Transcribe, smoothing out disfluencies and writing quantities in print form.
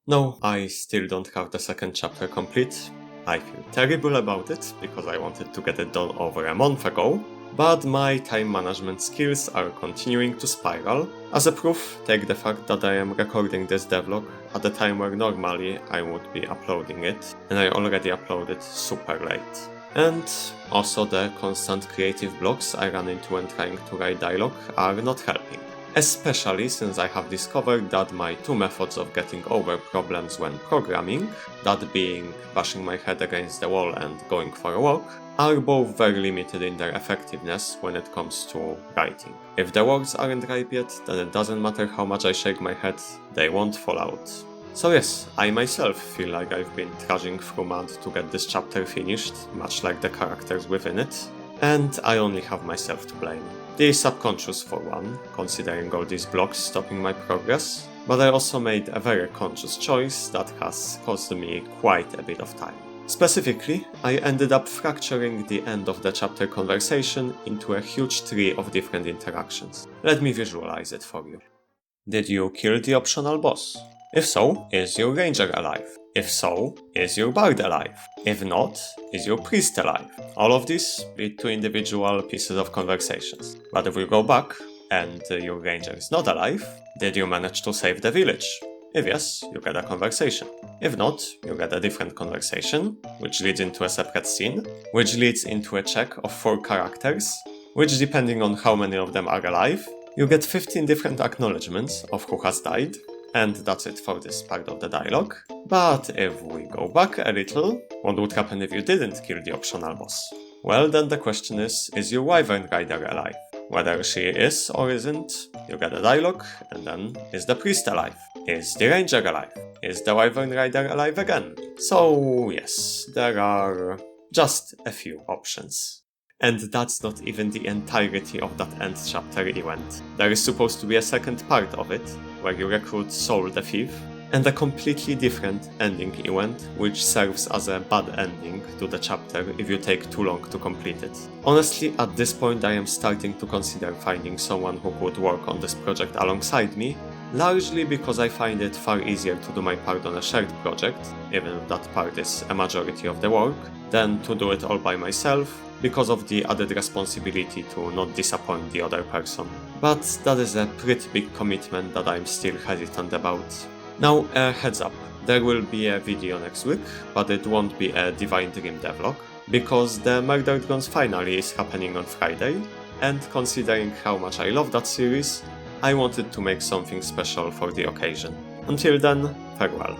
No, I still don't have the second chapter complete. I feel terrible about it, because I wanted to get it done over a month ago, but my time management skills are continuing to spiral. As a proof, take the fact that I am recording this devlog at the time where normally I would be uploading it, and I already uploaded super late. And also the constant creative blocks I run into when trying to write dialogue are not helping. Especially since I have discovered that my two methods of getting over problems when programming, that being bashing my head against the wall and going for a walk, are both very limited in their effectiveness when it comes to writing. If the words aren't ripe yet, then it doesn't matter how much I shake my head, they won't fall out. So yes, I myself feel like I've been trudging through mud to get this chapter finished, much like the characters within it, and I only have myself to blame. The subconscious for one, considering all these blocks stopping my progress, but I also made a very conscious choice that has cost me quite a bit of time. Specifically, I ended up fracturing the end of the chapter conversation into a huge tree of different interactions. Let me visualize it for you. Did you kill the optional boss? If so, is your ranger alive? If so, is your bard alive? If not, is your priest alive? All of these lead to individual pieces of conversations. But if we go back, and your ranger is not alive, did you manage to save the village? If yes, you get a conversation. If not, you get a different conversation, which leads into a separate scene, which leads into a check of 4 characters, which depending on how many of them are alive, you get 15 different acknowledgements of who has died, and that's it for this part of the dialogue. But if we go back a little, what would happen if you didn't kill the optional boss? Well, then the question is your wyvern rider alive? Whether she is or isn't, you get a dialogue, and then is the priest alive? Is the ranger alive? Is the wyvern rider alive again? So yes, there are just a few options. And that's not even the entirety of that end chapter event. There is supposed to be a second part of it, where you recruit Soul the Thief, and a completely different ending event, which serves as a bad ending to the chapter if you take too long to complete it. Honestly, at this point I am starting to consider finding someone who could work on this project alongside me, largely because I find it far easier to do my part on a shared project, even if that part is a majority of the work, than to do it all by myself, because of the added responsibility to not disappoint the other person. But that is a pretty big commitment that I'm still hesitant about. Now, a heads up, there will be a video next week, but it won't be a Divine Dream devlog, because the Murdered Guns finale is happening on Friday, and considering how much I love that series, I wanted to make something special for the occasion. Until then, farewell.